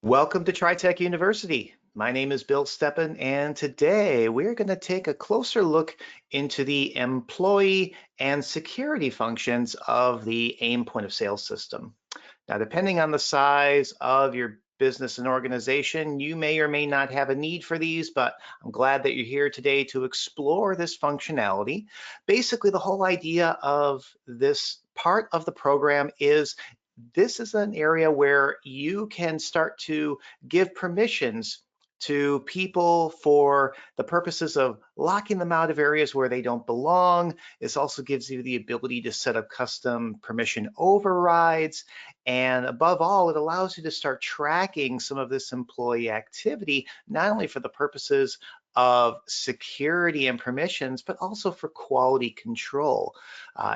Welcome to TriTech University. My name is Bill Steppen, and today we're going to take a closer look into the employee and security functions of the AIM point of sale system. Now, depending on the size of your business and organization, you may or may not have a need for these, but I'm glad that you're here today to explore this functionality. Basically, the whole idea of this part of the program is this is an area where you can start to give permissions to people for the purposes of locking them out of areas where they don't belong. This also gives you the ability to set up custom permission overrides. And above all, it allows you to start tracking some of this employee activity, not only for the purposes of security and permissions, but also for quality control.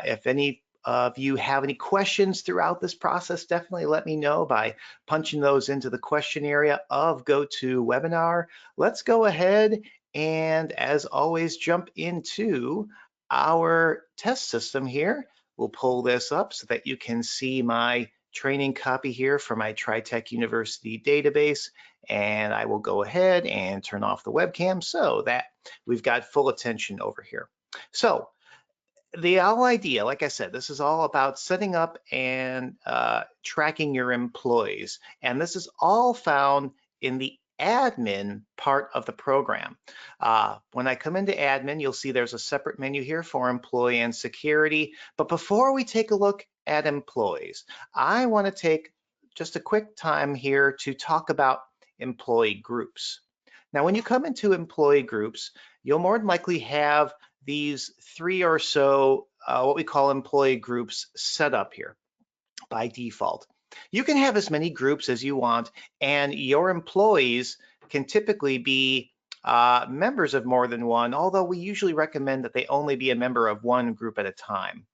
If any if you have any questions throughout this process, definitely let me know by punching those into the question area of GoToWebinar. Let's go ahead and, as always, jump into our test system here. We'll pull this up so that you can see my training copy here for my TriTech University database. And I will go ahead and turn off the webcam so that we've got full attention over here. So the whole idea, like I said, this is all about setting up and tracking your employees. And this is all found in the admin part of the program. When I come into admin, you'll see there's a separate menu here for employee and security. But before we take a look at employees, I want to take just a quick time here to talk about employee groups. Now, when you come into employee groups, you'll more than likely have these three or so what we call employee groups set up here by default. You can have as many groups as you want, and your employees can typically be members of more than one, although we usually recommend that they only be a member of one group at a time.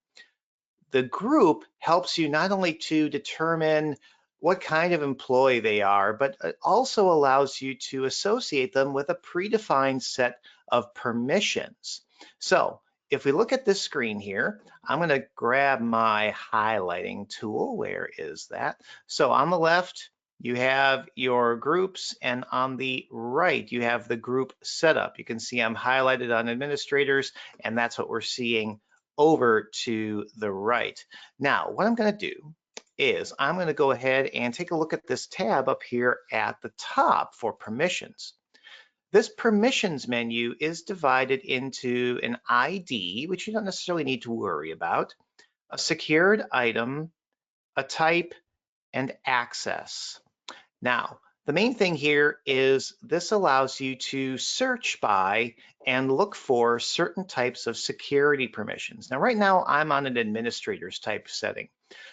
The group helps you not only to determine what kind of employee they are, but it also allows you to associate them with a predefined set of permissions. So if we look at this screen here, I'm going to grab my highlighting tool. Where is that? So on the left, you have your groups, and on the right, you have the group setup. You can see I'm highlighted on administrators, and that's what we're seeing over to the right. Now, what I'm going to do is I'm going to go ahead and take a look at this tab up here at the top for permissions. This permissions menu is divided into an ID, which you don't necessarily need to worry about, a secured item, a type, and access. Now, the main thing here is this allows you to search by and look for certain types of security permissions. Now, right now, I'm on an administrator's type setting.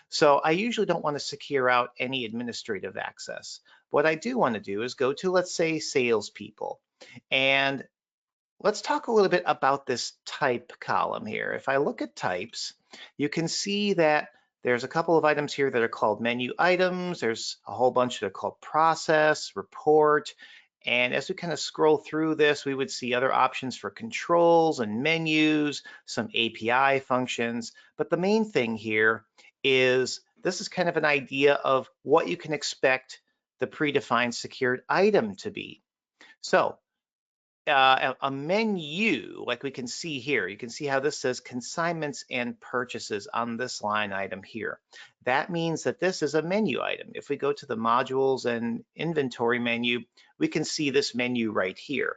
So I usually don't want to secure out any administrative access. What I do want to do is go to, let's say, salespeople. And let's talk a little bit about this type column here. If I look at types, you can see that there's a couple of items here that are called menu items. There's a whole bunch that are called process, report. And as we kind of scroll through this, we would see other options for controls and menus, some API functions. But the main thing here is this is kind of an idea of what you can expect the predefined secured item to be. So a menu, like we can see here. You can see how this says consignments and purchases on this line item here. That means that this is a menu item. If we go to the modules and inventory menu, we can see this menu right here.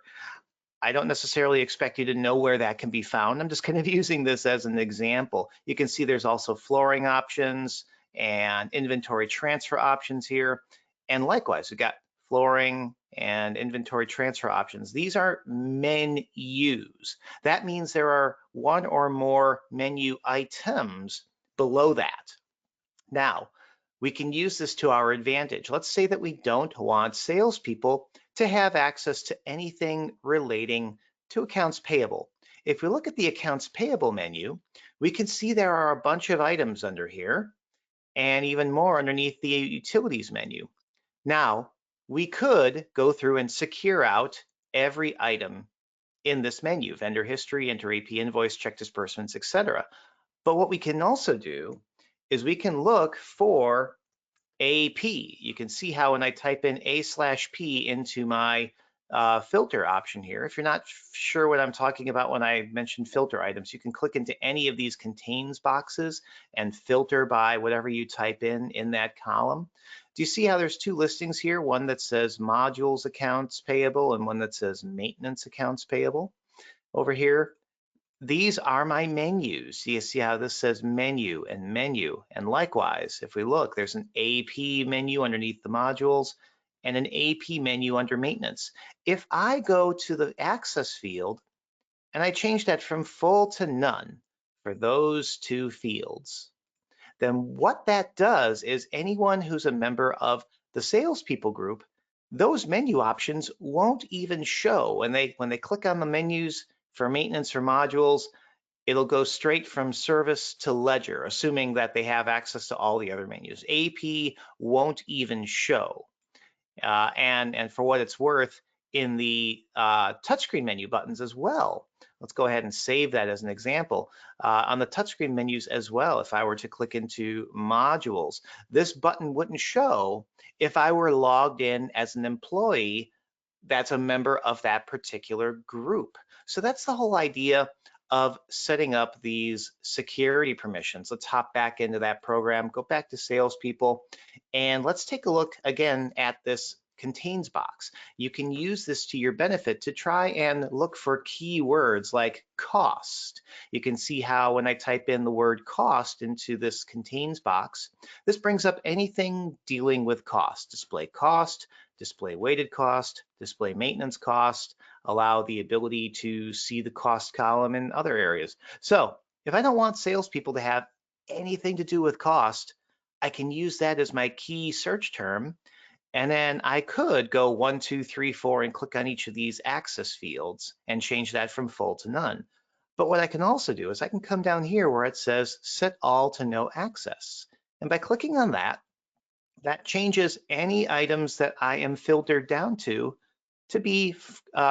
I don't necessarily expect you to know where that can be found. I'm just kind of using this as an example. You can see there's also flooring options and inventory transfer options here. And likewise, we've got flooring and inventory transfer options. These are menus. That means there are one or more menu items below that. Now, we can use this to our advantage. Let's say that we don't want salespeople to have access to anything relating to accounts payable. If we look at the accounts payable menu, we can see there are a bunch of items under here and even more underneath the utilities menu. Now, we could go through and secure out every item in this menu, vendor history, enter AP invoice, check disbursements, etc. But what we can also do is we can look for AP. You can see how when I type in A/P into my filter option here, if you're not sure what I'm talking about when I mention filter items, you can click into any of these contains boxes and filter by whatever you type in that column. Do you see how there's two listings here? One that says modules accounts payable and one that says maintenance accounts payable. Over here, these are my menus. You see how this says menu and menu. And likewise, if we look, there's an AP menu underneath the modules and an AP menu under maintenance. If I go to the access field and I change that from full to none for those two fields, then what that does is anyone who's a member of the salespeople group, those menu options won't even show. When they click on the menus for maintenance or modules, it'll go straight from service to ledger, assuming that they have access to all the other menus. AP won't even show. And for what it's worth, in the touchscreen menu buttons as well. Let's go ahead and save that as an example. On the touchscreen menus as well, if I were to click into modules, this button wouldn't show if I were logged in as an employee that's a member of that particular group. So that's the whole idea of setting up these security permissions. Let's hop back into that program, go back to salespeople, and let's take a look again at this contains box. You can use this to your benefit to try and look for keywords like cost. You can see how when I type in the word cost into this contains box, this brings up anything dealing with cost, display weighted cost, display maintenance cost, allow the ability to see the cost column in other areas. So if I don't want salespeople to have anything to do with cost, I can use that as my key search term. And then I could go 1, 2, 3, 4 and click on each of these access fields and change that from full to none. But what I can also do is I can come down here where it says set all to no access. And by clicking on that, that changes any items that I am filtered down to be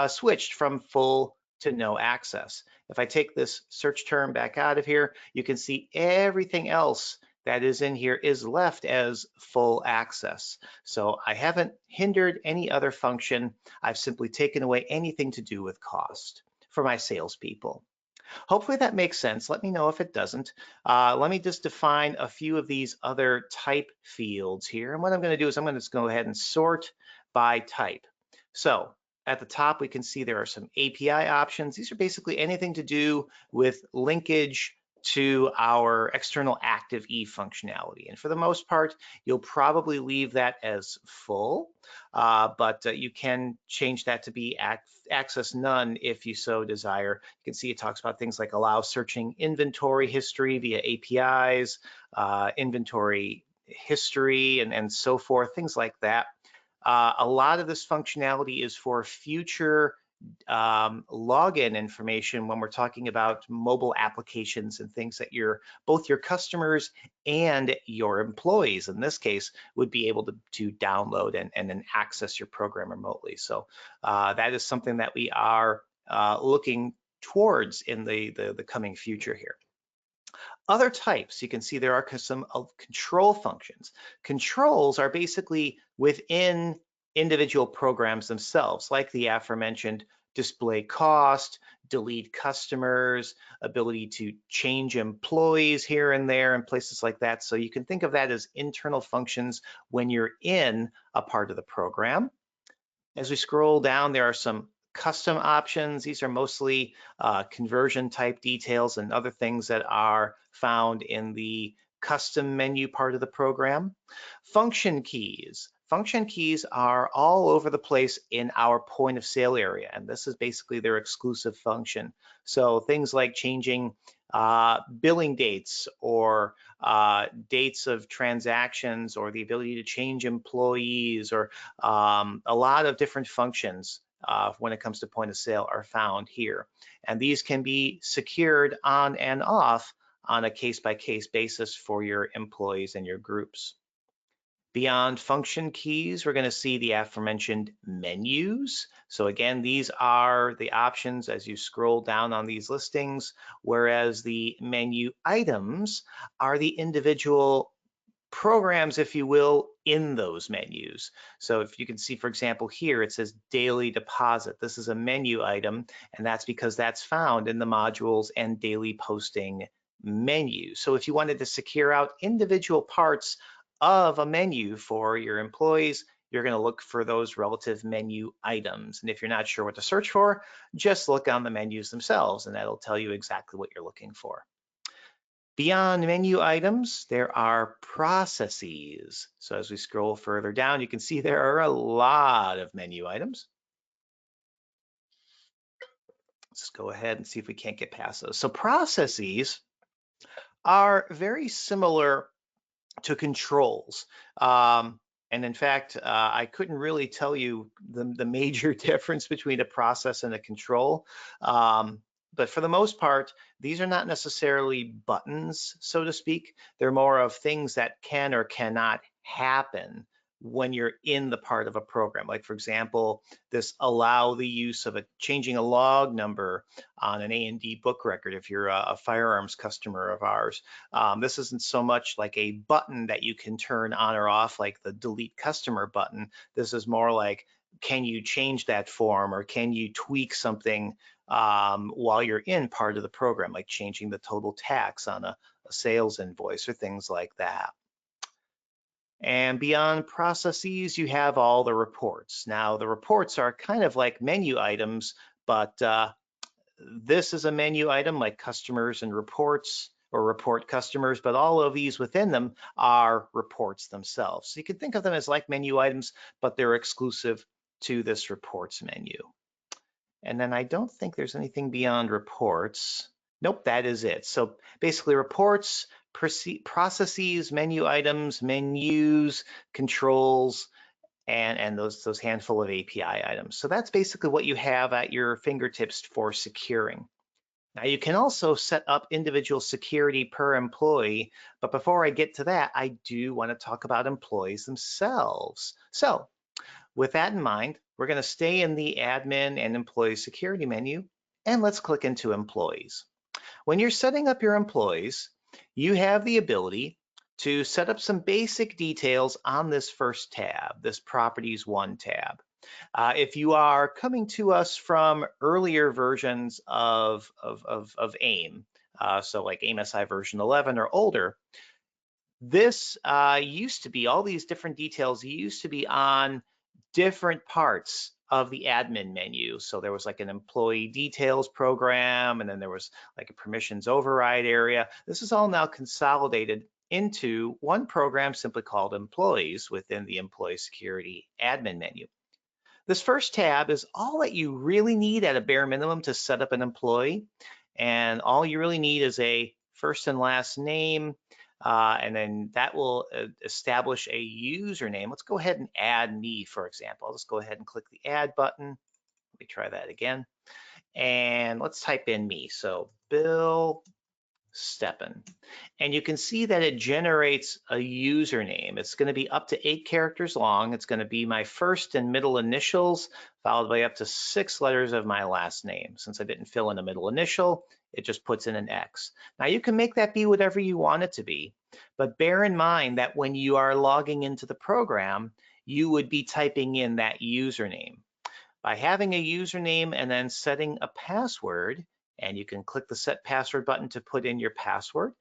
switched from full to no access. If I take this search term back out of here, you can see everything else that is in here is left as full access. So I haven't hindered any other function. I've simply taken away anything to do with cost for my salespeople. Hopefully that makes sense. Let me know if it doesn't. Let me just define a few of these other type fields here. And what I'm going to do is I'm going to just go ahead and sort by type. So at the top, we can see there are some API options. These are basically anything to do with linkage to our external active E functionality. And for the most part, you'll probably leave that as full, but you can change that to be access none if you so desire. You can see it talks about things like allow searching inventory history via APIs, inventory history, and so forth, things like that. A lot of this functionality is for future login information when we're talking about mobile applications and things that both your customers and your employees, in this case, would be able to download and then access your program remotely. So that is something that we are looking towards in the coming future here. Other types, you can see there are some control functions. Controls are basically within individual programs themselves, like the aforementioned display cost, delete customers, ability to change employees here and there and places like that. So you can think of that as internal functions when you're in a part of the program. As we scroll down, there are some custom options. These are mostly conversion type details and other things that are found in the custom menu part of the program. Function keys. Function keys are all over the place in our point of sale area, and this is basically their exclusive function. So things like changing billing dates or dates of transactions or the ability to change employees or a lot of different functions when it comes to point of sale are found here. And these can be secured on and off on a case-by-case basis for your employees and your groups. Beyond function keys, we're going to see the aforementioned menus. So again, these are the options as you scroll down on these listings, whereas the menu items are the individual programs, if you will, in those menus. So if you can see, for example, here it says daily deposit. This is a menu item, and that's because that's found in the modules and daily posting menu. So if you wanted to secure out individual parts of a menu for your employees, you're going to look for those relative menu items. And if you're not sure what to search for, just look on the menus themselves, and that'll tell you exactly what you're looking for. Beyond menu items, there are processes. So as we scroll further down, you can see there are a lot of menu items. Let's go ahead and see if we can't get past those. So processes are very similar to controls. And in fact, I couldn't really tell you the major difference between a process and a control. But for the most part, these are not necessarily buttons, so to speak. They're more of things that can or cannot happen when you're in the part of a program. Like for example, this allow the use of changing a log number on an A&D book record if you're a firearms customer of ours. This isn't so much like a button that you can turn on or off like the delete customer button. This is more like, can you change that form or can you tweak something while you're in part of the program, like changing the total tax on a sales invoice or things like that. And beyond processes, you have all the reports. Now, the reports are kind of like menu items, but this is a menu item like customers and reports or report customers, but all of these within them are reports themselves. So you can think of them as like menu items, but they're exclusive to this reports menu. And then I don't think there's anything beyond reports. Nope, that is it. So basically reports, processes, menu items, menus, controls, and those handful of API items. So that's basically what you have at your fingertips for securing. Now you can also set up individual security per employee, but before I get to that, I do want to talk about employees themselves. So with that in mind, we're going to stay in the admin and employee security menu, and let's click into employees. When you're setting up your employees, you have the ability to set up some basic details on this first tab, this Properties 1 tab. If you are coming to us from earlier versions of AIM, so like AIMsi version 11 or older, this used to be, all these different details used to be on different parts of the admin menu. So there was like an employee details program, and then there was like a permissions override area. This is all now consolidated into one program simply called employees within the employee security admin menu. This first tab is all that you really need at a bare minimum to set up an employee. And all you really need is a first and last name, and then that will establish a username. Let's go ahead and add me, for example. Let's go ahead and click the add button. Let me try that again. And let's type in me. So Bill Steppen. And you can see that it generates a username. It's going to be up to 8 characters long. It's going to be my first and middle initials, followed by up to 6 letters of my last name. Since I didn't fill in a middle initial, it just puts in an X. Now you can make that be whatever you want it to be, but bear in mind that when you are logging into the program, you would be typing in that username. By having a username and then setting a password, and you can click the set password button to put in your password.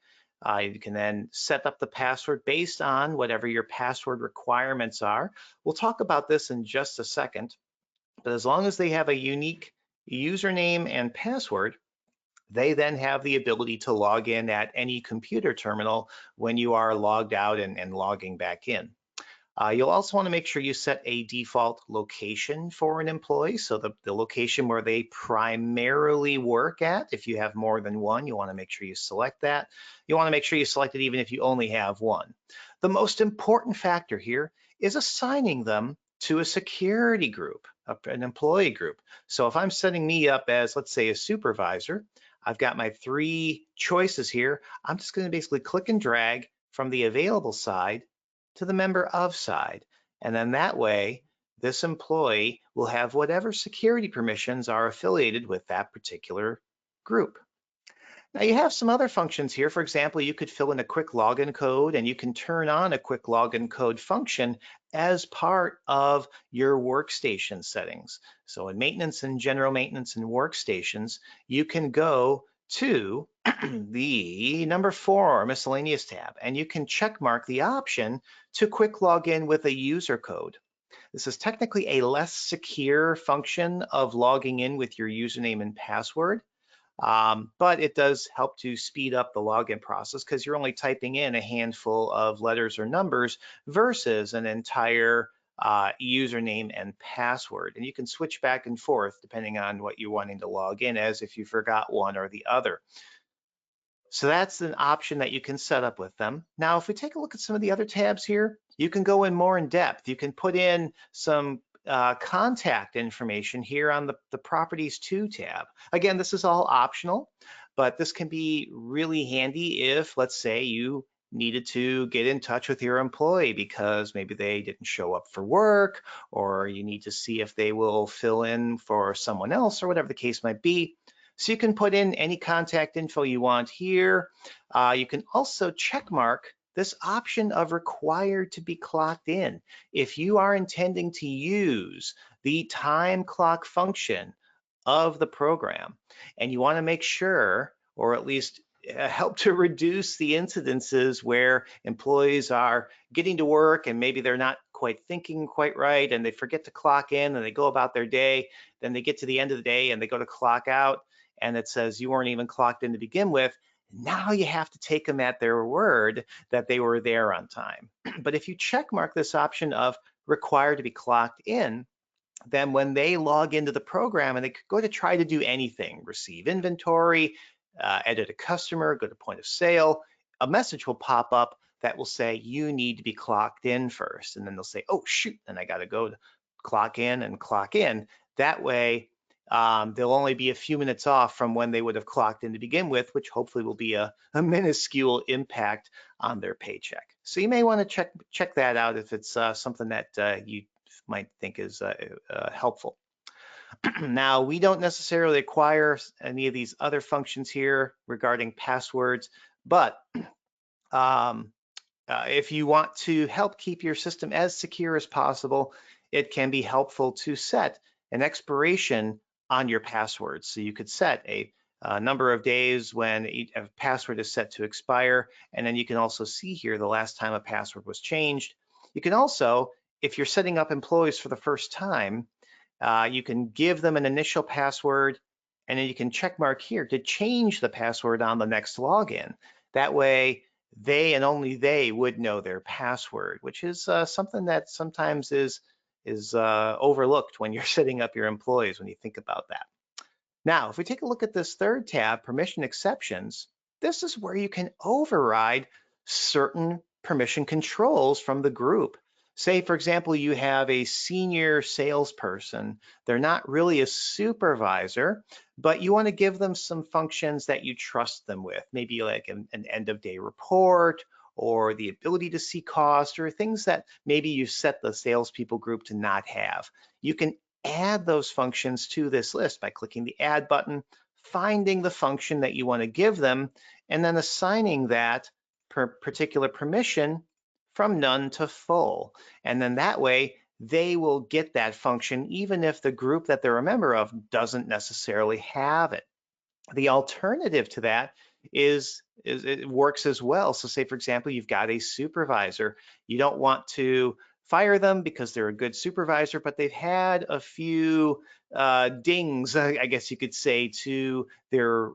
You can then set up the password based on whatever your password requirements are. We'll talk about this in just a second, but as long as they have a unique username and password, they then have the ability to log in at any computer terminal when you are logged out and logging back in. You'll also want to make sure you set a default location for an employee. So the location where they primarily work at, if you have more than one, you want to make sure you select that. You want to make sure you select it even if you only have one. The most important factor here is assigning them to a security group, an employee group. So if I'm setting me up as, let's say, a supervisor, I've got my 3 choices here. I'm just going to basically click and drag from the available side to the member of side. And then that way, this employee will have whatever security permissions are affiliated with that particular group. Now you have some other functions here. For example, you could fill in a quick login code and you can turn on a quick login code function as part of your workstation settings. So in maintenance and general maintenance and workstations, you can go to the number 4 miscellaneous tab and you can check mark the option to quick login with a user code. This is technically a less secure function of logging in with your username and password. But it does help to speed up the login process because you're only typing in a handful of letters or numbers versus an entire username and password. And you can switch back and forth depending on what you're wanting to log in as if you forgot one or the other. So that's an option that you can set up with them. Now, if we take a look at some of the other tabs here, you can go in more in depth. You can put in some contact information here on the Properties To tab. Again, this is all optional, but this can be really handy if, let's say, you needed to get in touch with your employee because maybe they didn't show up for work, or you need to see if they will fill in for someone else, or whatever the case might be. So you can put in any contact info you want here. You can also check mark this option of required to be clocked in. If you are intending to use the time clock function of the program and you want to make sure, or at least help to reduce the incidences where employees are getting to work and maybe they're not quite thinking quite right and they forget to clock in and they go about their day, then they get to the end of the day and they go to clock out and it says you weren't even clocked in to begin with. Now you have to take them at their word that they were there on time. But if you check mark this option of required to be clocked in, then when they log into the program and they go to try to do anything, receive inventory, edit a customer, go to point of sale, a message will pop up that will say you need to be clocked in first. And then they'll say, oh shoot, then I got to go to clock in and clock in. That way, they'll only be a few minutes off from when they would have clocked in to begin with, which hopefully will be a minuscule impact on their paycheck. So you may want to check that out if it's something that you might think is helpful. Now, we don't necessarily acquire any of these other functions here regarding passwords, but um, if you want to help keep your system as secure as possible, it can be helpful to set an expiration on your passwords. So you could set a number of days when a password is set to expire, and then you can also see here the last time a password was changed. You can also, if you're setting up employees for the first time, you can give them an initial password, and then you can check mark here to change the password on the next login. That way, they and only they would know their password, which is something that sometimes is overlooked when you're setting up your employees when you think about that. Now, if we take a look at this third tab, permission exceptions, this is where you can override certain permission controls from the group. Say, for example, you have a senior salesperson. They're not really a supervisor, but you want to give them some functions that you trust them with, maybe like an end of day report or the ability to see cost or things that maybe you set the salespeople group to not have. You can add those functions to this list by clicking the add button, finding the function that you want to give them, and then assigning that particular permission from none to full. And then that way, they will get that function even if the group that they're a member of doesn't necessarily have it. The alternative to that is it works as well. So say, for example, you've got a supervisor. You don't want to fire them because they're a good supervisor, but they've had a few dings, I guess you could say, to their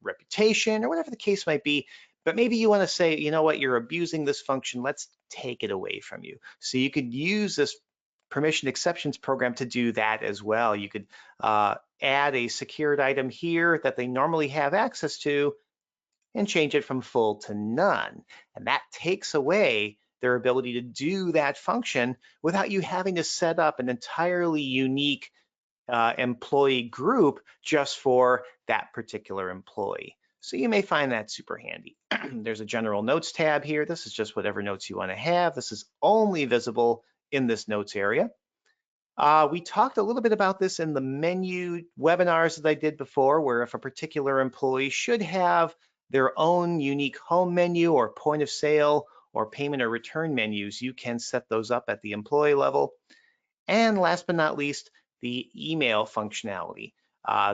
reputation or whatever the case might be. But maybe you want to say, you know what, you're abusing this function. Let's take it away from you. So you could use this permission exceptions program to do that as well. You could add a secured item here that they normally have access to and change it from full to none. And that takes away their ability to do that function without you having to set up an entirely unique employee group just for that particular employee. So you may find that super handy. There's a general notes tab here. This is just whatever notes you want to have. This is only visible in this notes area. We talked a little bit about this in the menu webinars that I did before, where if a particular employee should have their own unique home menu or point of sale or payment or return menus, you can set those up at the employee level. And last but not least, the email functionality.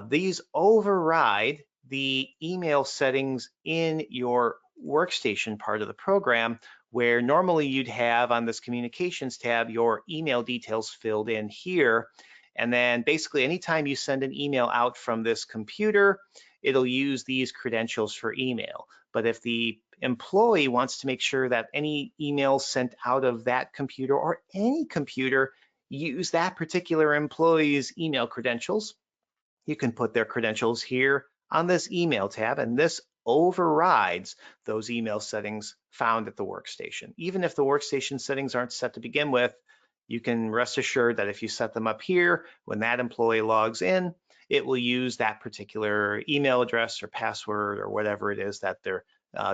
These override the email settings in your workstation part of the program, where normally you'd have on this communications tab your email details filled in here. And then basically anytime you send an email out from this computer, it'll use these credentials for email. But if the employee wants to make sure that any emails sent out of that computer or any computer use that particular employee's email credentials, you can put their credentials here on this email tab, and this overrides those email settings found at the workstation. Even if the workstation settings aren't set to begin with, you can rest assured that if you set them up here, when that employee logs in, it will use that particular email address or password or whatever it is that they're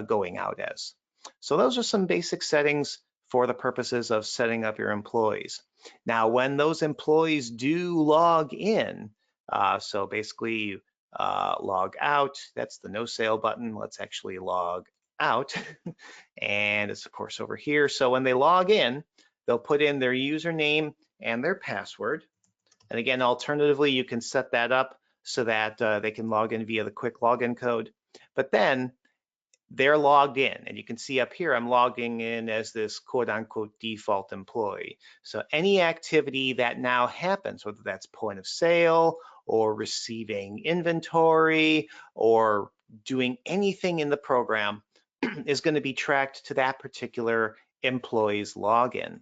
going out as. So those are some basic settings for the purposes of setting up your employees. Now, when those employees do log in, so basically you log out, that's the no sale button. Let's actually log out. And it's of course over here. So when they log in, they'll put in their username and their password. And again, alternatively, you can set that up so that they can log in via the quick login code. But then they're logged in, and you can see up here I'm logging in as this quote unquote default employee. So any activity that now happens, whether that's point of sale or receiving inventory or doing anything in the program is going to be tracked to that particular employee's login.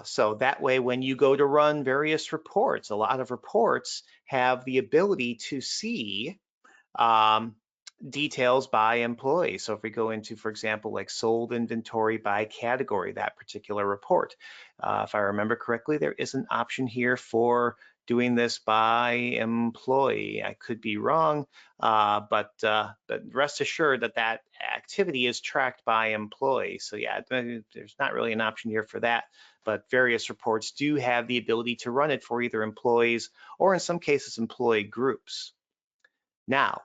So that way, when you go to run various reports, a lot of reports have the ability to see um, details by employee. So if we go into, for example, like sold inventory by category, that particular report, if I remember correctly, there is an option here for doing this by employee. I could be wrong, but rest assured that that activity is tracked by employee. So yeah, there's not really an option here for that, but various reports do have the ability to run it for either employees or in some cases employee groups. Now,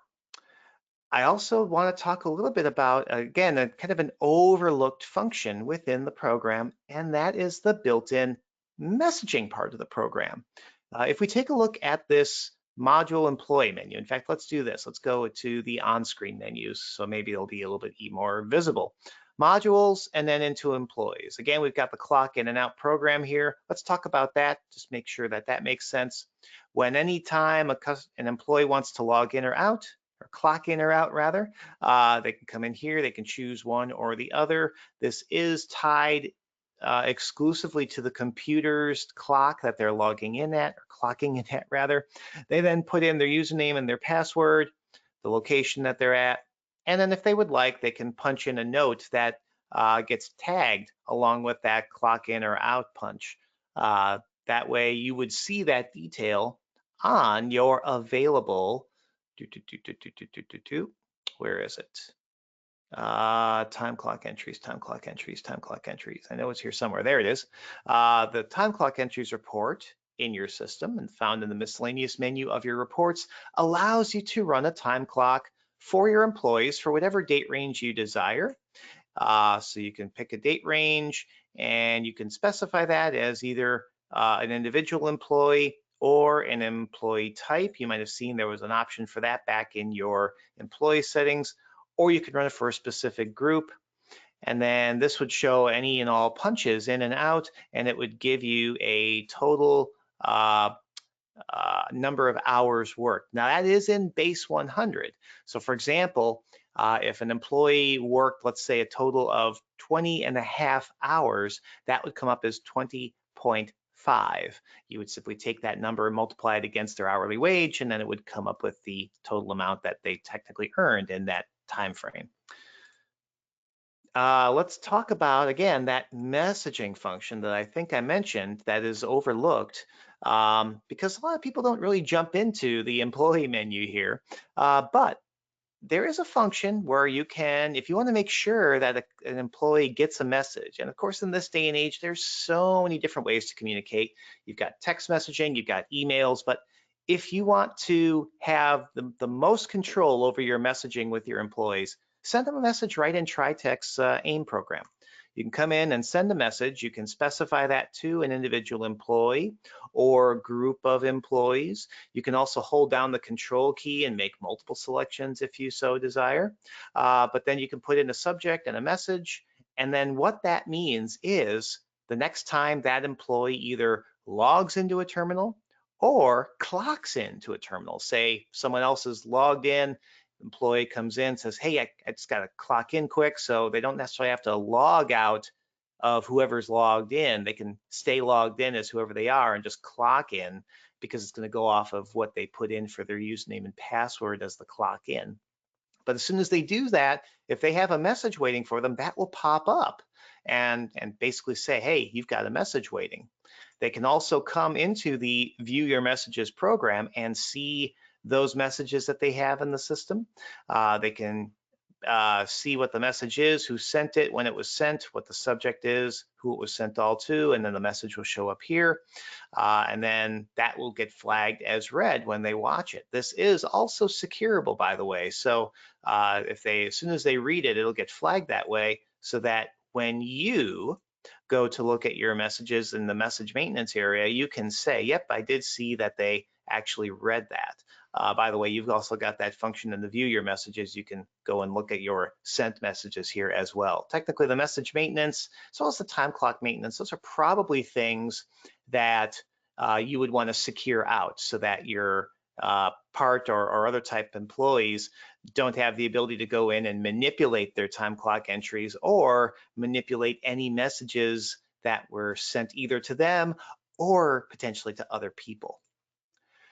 I also want to talk a little bit about, again, a kind of an overlooked function within the program, and that is the built-in messaging part of the program. If we take a look at this module employee menu, in fact, let's do this. Let's go to the on-screen menus, so maybe it'll be a little bit more visible. Modules and then into employees. Again, we've got the clock in and out program here. Let's talk about that, just make sure that that makes sense. When anytime an employee wants to log in or out, or clock in or out rather, they can come in here, they can choose one or the other. This is tied exclusively to the computer's clock that they're logging in at, or clocking in at rather. They then put in their username and their password, the location that they're at, and then if they would like, they can punch in a note that gets tagged along with that clock in or out punch. That way you would see that detail on your available where is it? Time clock entries, time clock entries, time clock entries. I know it's here somewhere. There it is. The time clock entries report in your system and found in the miscellaneous menu of your reports allows you to run a time clock for your employees for whatever date range you desire. So you can pick a date range and you can specify that as either an individual employee or an employee type. You might have seen there was an option for that back in your employee settings, or you can run it for a specific group. And then this would show any and all punches in and out, and it would give you a total number of hours worked. Now that is in base 100. So for example, if an employee worked, let's say a total of 20 and a half hours, that would come up as 20.5. You would simply take that number and multiply it against their hourly wage, and then it would come up with the total amount that they technically earned in that time frame. Let's talk about, again, that messaging function that I think I mentioned that is overlooked because a lot of people don't really jump into the employee menu here. But there is a function where you can, if you want to make sure that an employee gets a message, and of course in this day and age, there's so many different ways to communicate. You've got text messaging, you've got emails, but if you want to have the most control over your messaging with your employees, send them a message right in TriTech's AIM program. You can come in and send a message. You can specify that to an individual employee or group of employees. You can also hold down the control key and make multiple selections if you so desire. But then you can put in a subject and a message. And then what that means is the next time that employee either logs into a terminal or clocks into a terminal, say someone else is logged in, employee comes in, says, hey, I just got to clock in quick, so they don't necessarily have to log out of whoever's logged in. They can stay logged in as whoever they are and just clock in, because it's going to go off of what they put in for their username and password as the clock in. But as soon as they do that, if they have a message waiting for them, that will pop up and basically say, hey, you've got a message waiting. They can also come into the View Your Messages program and see those messages that they have in the system. They can see what the message is, who sent it, when it was sent, what the subject is, who it was sent all to, and then the message will show up here. And then that will get flagged as read when they watch it. This is also secureable, by the way. So as soon as they read it, it'll get flagged that way, so that when you go to look at your messages in the message maintenance area, you can say, yep, I did see that they actually read that. By the way, you've also got that function in the View Your Messages. You can go and look at your sent messages here as well. Technically, the message maintenance, as well as the time clock maintenance, those are probably things that you would want to secure out, so that your part or other type employees don't have the ability to go in and manipulate their time clock entries or manipulate any messages that were sent either to them or potentially to other people.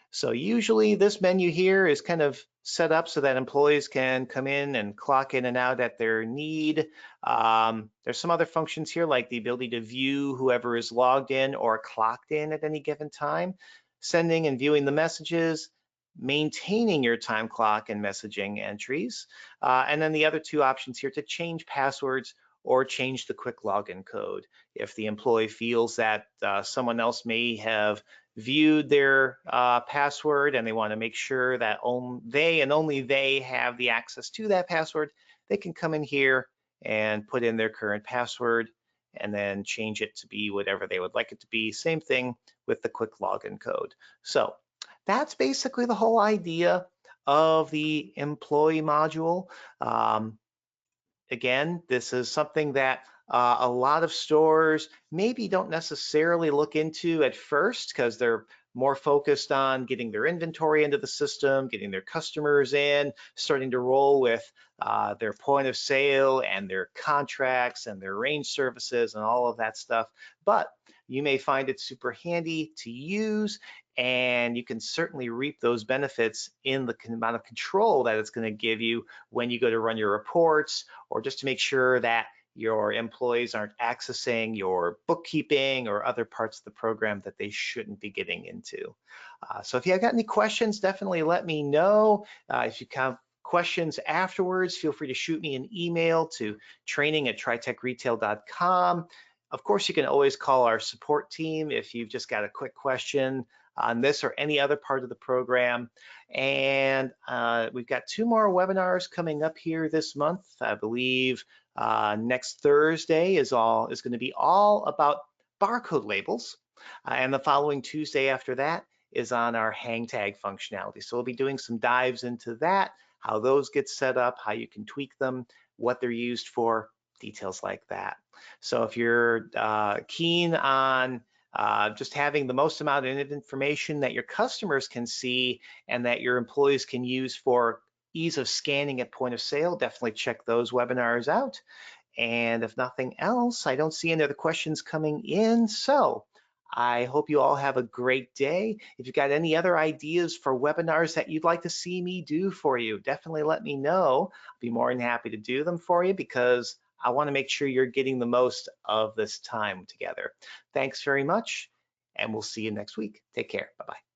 So usually this menu here is kind of set up so that employees can come in and clock in and out at their need. There's some other functions here, like the ability to view whoever is logged in or clocked in at any given time, sending and viewing the messages, maintaining your time clock and messaging entries, and then the other two options here to change passwords or change the quick login code. If the employee feels that someone else may have viewed their password and they want to make sure that they and only they have the access to that password, they can come in here and put in their current password and then change it to be whatever they would like it to be. Same thing with the quick login code. So that's basically the whole idea of the employee module. Again, this is something that a lot of stores maybe don't necessarily look into at first, because they're more focused on getting their inventory into the system, getting their customers in, starting to roll with their point of sale and their contracts and their range services and all of that stuff. But you may find it super handy to use, and you can certainly reap those benefits in the amount of control that it's going to give you when you go to run your reports, or just to make sure that your employees aren't accessing your bookkeeping or other parts of the program that they shouldn't be getting into. So if you have got any questions, definitely let me know. If you have questions afterwards, feel free to shoot me an email to training@tritechretail.com. Of course, you can always call our support team if you've just got a quick question on this or any other part of the program. And we've got 2 more webinars coming up here this month. I believe next Thursday is going to be all about barcode labels. And the following Tuesday after that is on our hang tag functionality. So we'll be doing some dives into that, how those get set up, how you can tweak them, what they're used for, details like that. So if you're keen on just having the most amount of information that your customers can see and that your employees can use for ease of scanning at point of sale, definitely check those webinars out. And if nothing else, I don't see any other questions coming in. So I hope you all have a great day. If you've got any other ideas for webinars that you'd like to see me do for you, definitely let me know. I'll be more than happy to do them for you, because I want to make sure you're getting the most of this time together. Thanks very much, and we'll see you next week. Take care. Bye-bye.